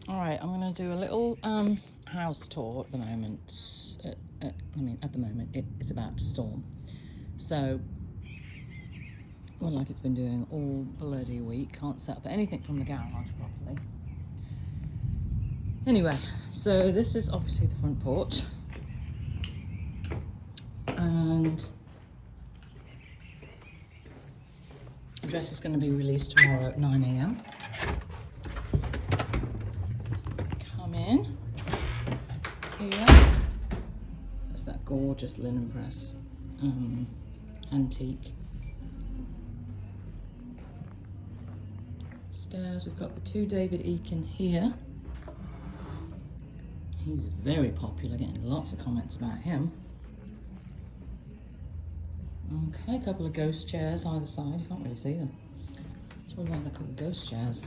All right, I'm going to do a little house tour at the moment. At the moment, it's about to storm. So, well, like it's been doing all bloody week, can't set up anything from the garage properly. Anyway, so this is obviously the front porch. And the dress is going to be released tomorrow at 9 a.m. Come in here. There's that gorgeous linen press, antique. Stairs, we've got the 2 David Eakin here. He's very popular, getting lots of comments about him. Okay, a couple of ghost chairs either side. You can't really see them. That's probably why they're called ghost chairs.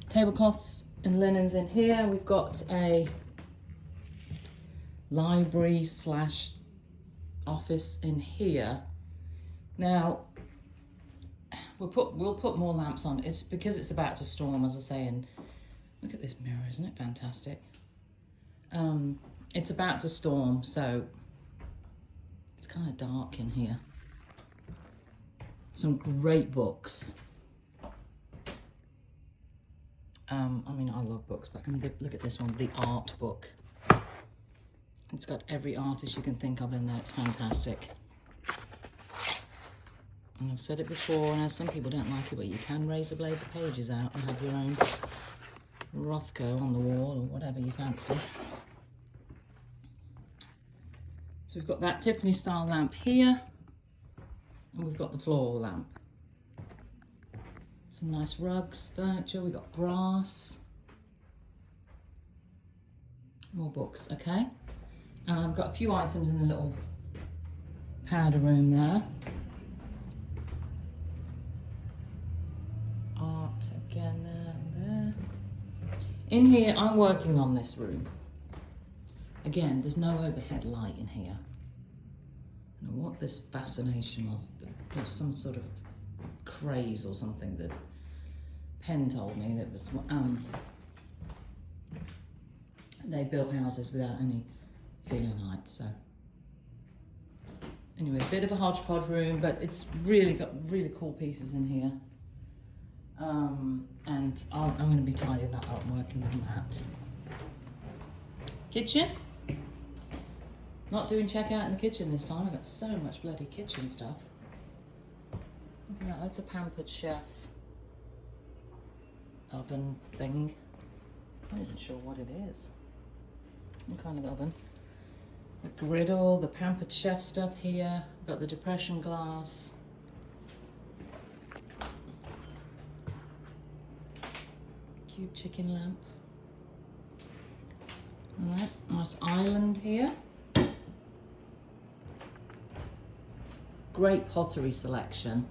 Tablecloths and linens in here. We've got a library / office in here. Now, we'll put more lamps on. It's because it's about to storm, as I say, and look at this mirror, isn't it fantastic? It's about to storm, so it's kind of dark in here. Some great books. I mean, I love books, but look at this one, the art book. It's got every artist you can think of in there. It's fantastic. And I've said it before, I know some people don't like it, but you can razor blade the pages out and have your own Rothko on the wall or whatever you fancy. So we've got that Tiffany style lamp here, and we've got the floral lamp. Some nice rugs, furniture, we've got brass. More books, okay. I've got a few items in the little powder room there. Art again there and there. In here, I'm working on this room. Again, there's no overhead light in here. I don't know what this fascination was. There was some sort of craze or something that Penn told me that was, they built houses without any ceiling heights, so. Anyway, a bit of a hodgepodge room, but it's really got really cool pieces in here. And I'm going to be tidying that up and working on that. Kitchen. Not doing checkout in the kitchen this time. I've got so much bloody kitchen stuff. Look at that, that's a Pampered Chef oven thing. I'm not even sure what it is. What kind of oven? The griddle, the Pampered Chef stuff here. Got the depression glass. Cute chicken lamp. Alright, nice island here. Great pottery selection.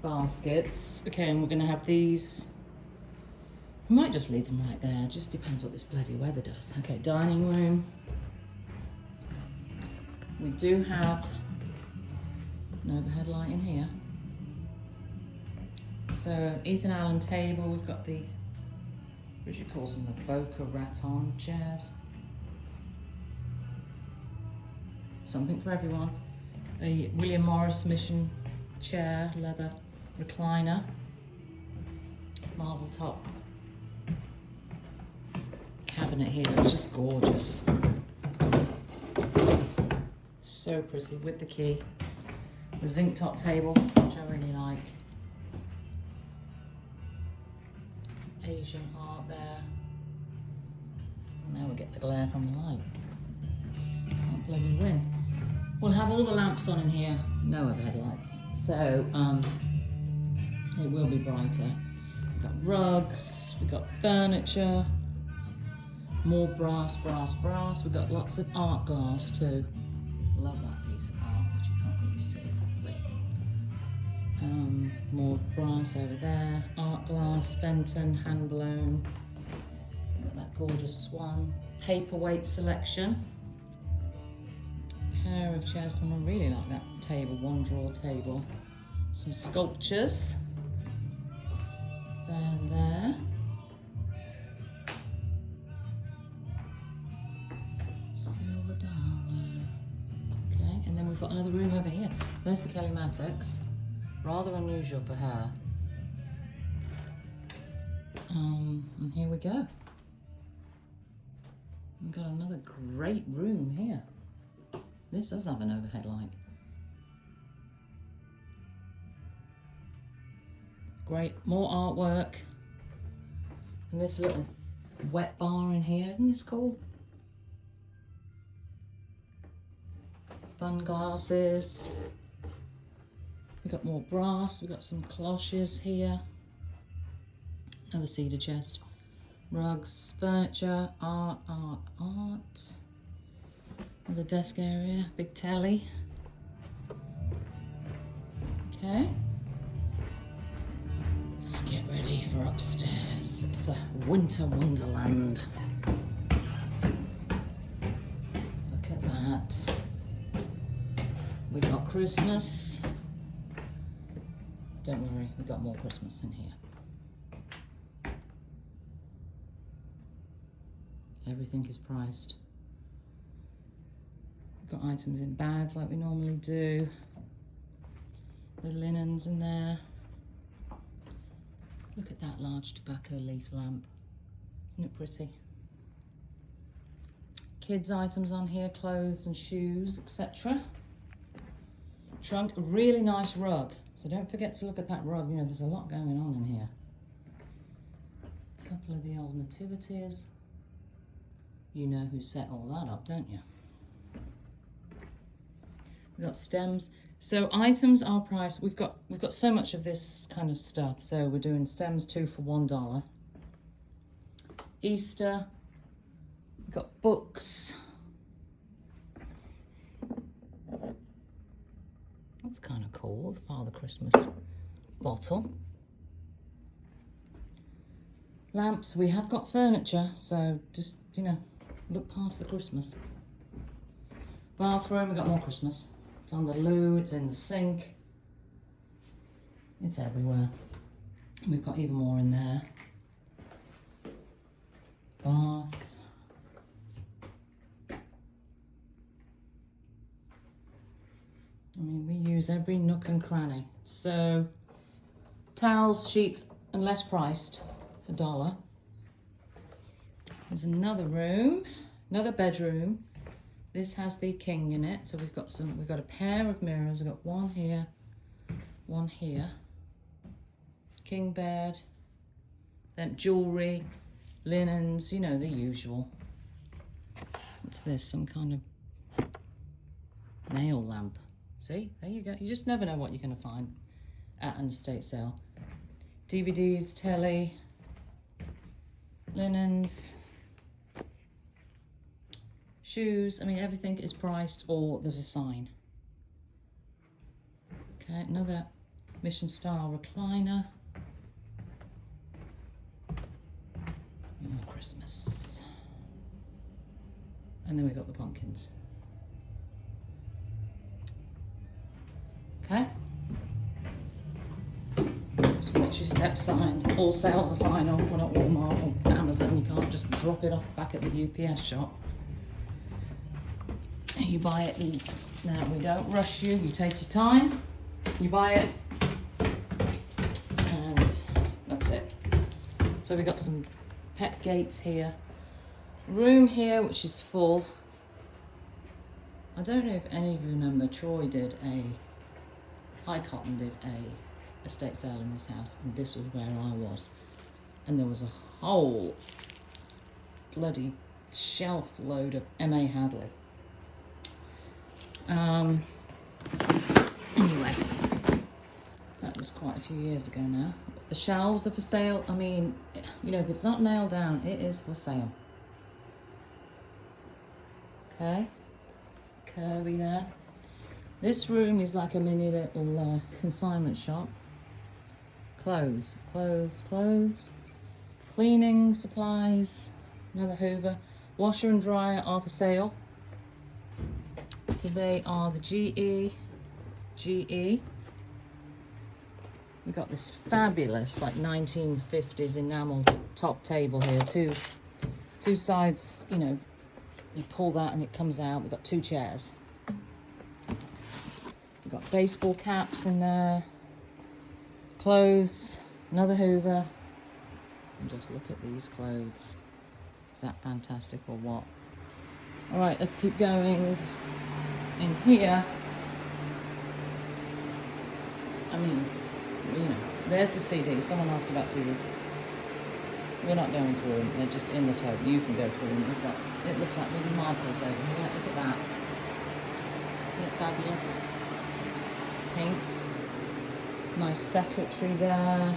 Baskets. Okay, and we're going to have these. We might just leave them right there. Just depends what this bloody weather does. Okay, dining room. We do have an overhead light in here. So, Ethan Allen table. We've got the, Richard calls them the Boca Raton chairs. Something for everyone. A William Morris Mission chair, leather recliner, marble top cabinet here. It's just gorgeous. So pretty with the key. The zinc top table, which I really like. Asian art there. And now we get the glare from the light. Can't bloody win. We'll have all the lamps on in here, no overhead lights, so it will be brighter. We've got rugs, we've got furniture, more brass. We've got lots of art glass too. Love that piece of art, which you can't really see properly. More brass over there, art glass, Fenton, hand blown. We've got that gorgeous swan. Paperweight selection. Pair of chairs, and I really like that table, one drawer table. Some sculptures. There and there. got another room over here. There's the Kelly-Matics. Rather unusual for her. And here we go. We've got another great room here. This does have an overhead light. Great, more artwork. And this little wet bar in here, isn't this cool? Fun glasses. We've got more brass, we've got some cloches here. Another cedar chest. Rugs, furniture, art. Another desk area, big telly. Okay. Get ready for upstairs. It's a winter wonderland. Look at that. We got Christmas. Don't worry, we've got more Christmas in here. Everything is priced. We've got items in bags like we normally do. The linens in there. Look at that large tobacco leaf lamp. Isn't it pretty? Kids' items on here, clothes and shoes, etc. Trunk, a really nice rug. So don't forget to look at that rug. You know, there's a lot going on in here. A couple of the old nativities. You know who set all that up, don't you? We've got stems. So items are priced. We've got so much of this kind of stuff. So we're doing stems 2 for $1. Easter. We've got books. That's kind of cool. The Father Christmas bottle. Lamps. We have got furniture, so just, you know, look past the Christmas. Bathroom. We've got more Christmas. It's on the loo, it's in the sink. It's everywhere. We've got even more in there. Bath. I mean, we use every nook and cranny. So, towels, sheets, and less priced, $1. There's another room, another bedroom. This has the king in it, so we've got a pair of mirrors. We've got one here, one here. King bed, then jewellery, linens, you know, the usual. What's this? Some kind of nail lamp. See, there you go. You just never know what you're going to find at an estate sale. DVDs, telly, linens, shoes. I mean, everything is priced or there's a sign. Okay, another Mission style recliner. More Christmas. And then we've got the pumpkins. Okay. So watch your step signs. All sales are final. We're not Walmart or Amazon. You can't just drop it off back at the UPS shop. You buy it. Now, we don't rush you. You take your time. You buy it. And that's it. So we've got some pet gates here. Room here, which is full. I don't know if any of you remember, Cotton did a estate sale in this house, and this was where I was. And there was a whole bloody shelf load of M.A. Hadley. Anyway, that was quite a few years ago now. The shelves are for sale. I mean, you know, if it's not nailed down, it is for sale. Okay, curvy there. This room is like a mini little consignment shop. Clothes. Cleaning supplies. Another Hoover. Washer and dryer are for sale. So they are the GE. We got this fabulous, like 1950s enamel top table here. Two sides, you know, you pull that and it comes out. We've got two chairs. We've got baseball caps in there, clothes, another Hoover. And just look at these clothes. Is that fantastic or what? All right, let's keep going. In here, I mean, you know, there's the CDs. Someone asked about CDs. We're not going through them. They're just in the tote. You can go through them. We've got, it looks like really Michaels over here. Look at that. Isn't it fabulous? Paint. Nice secretary there.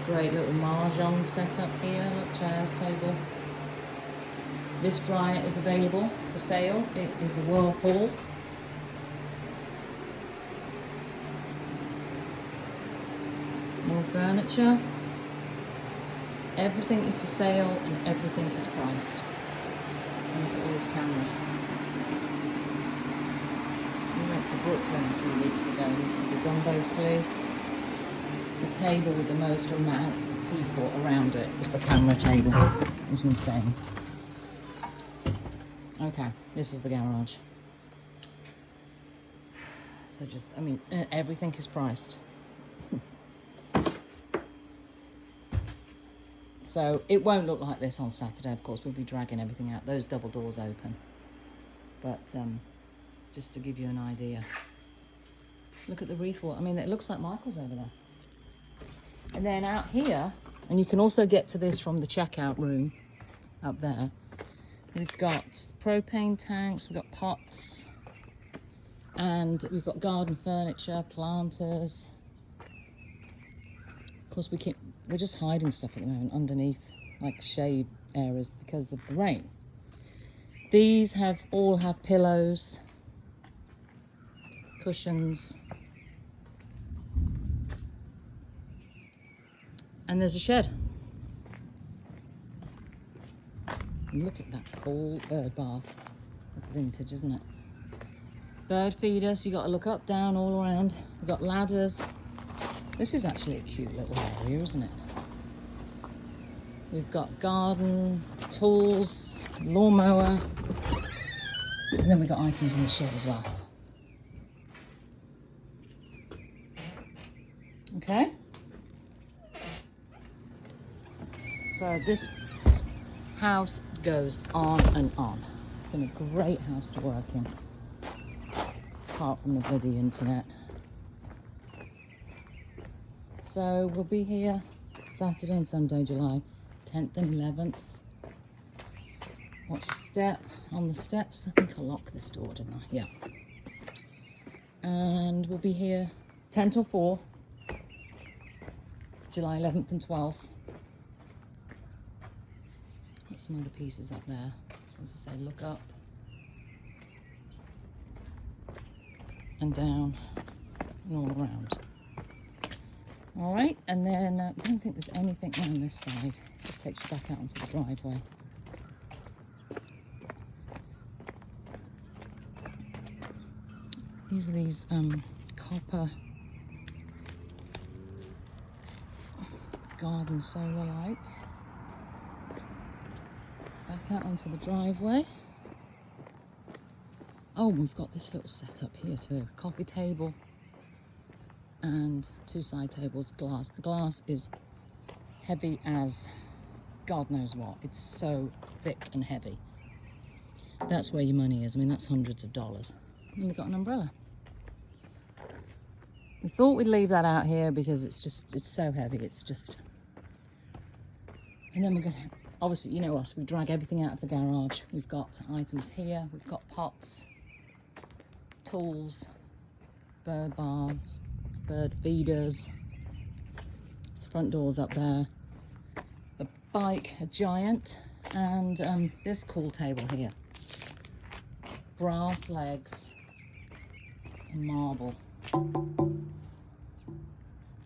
Great little mahjong setup here. Look, chairs, table. This dryer is available for sale. It is a Whirlpool. More furniture. Everything is for sale and everything is priced. And look at all these cameras. We went to Brooklyn a few weeks ago and looked at the Dumbo Flea. The table with the most amount of people around it was the camera table. It was insane. Okay, this is the garage. So just, I mean, everything is priced. So it won't look like this on Saturday, of course. We'll be dragging everything out. Those double doors open. But just to give you an idea. Look at the wreath wall. I mean, it looks like Michael's over there. And then out here, and you can also get to this from the checkout room up there. We've got propane tanks, we've got pots, and we've got garden furniture, planters. Of course, we're just hiding stuff at the moment underneath, like shade areas because of the rain. These all have pillows, cushions, and there's a shed. Look at that cool bird bath. That's vintage, isn't it? Bird feeder, so you got to look up, down, all around. We've got ladders. This is actually a cute little area, isn't it? We've got garden, tools, lawnmower, and then we've got items in the shed as well. Okay. So this house goes on and on. It's been a great house to work in, apart from the bloody internet. So we'll be here Saturday and Sunday, July 10th and 11th. Watch your step on the steps. I think I locked this door, didn't I? Yeah. And we'll be here 10 till 4, July 11th and 12th. Got some other pieces up there. As I say, look up and down and all around. All right, and then I don't think there's anything around this side. Just takes you back out onto the driveway. These are these copper garden solar lights. Back out onto the driveway. Oh, we've got this little setup here too. Coffee table and 2 side tables, glass. The glass is heavy as God knows what. It's so thick and heavy. That's where your money is. I mean, that's hundreds of dollars. And we've got an umbrella. We thought we'd leave that out here because it's so heavy. It's just... And then we're going to... Obviously, you know us, we drag everything out of the garage. We've got items here. We've got pots, tools, bird baths, bird feeders. There's front doors up there. A bike, a giant, and this cool table here. Brass legs and marble.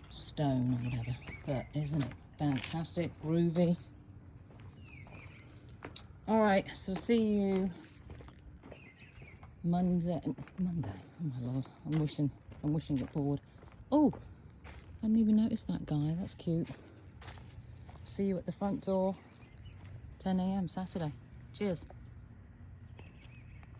Stone or whatever. But isn't it fantastic? Groovy. All right, so see you Monday. Oh my Lord, I'm wishing it forward. Oh, I didn't even notice that guy. That's cute. See you at the front door, 10 a.m. Saturday. Cheers.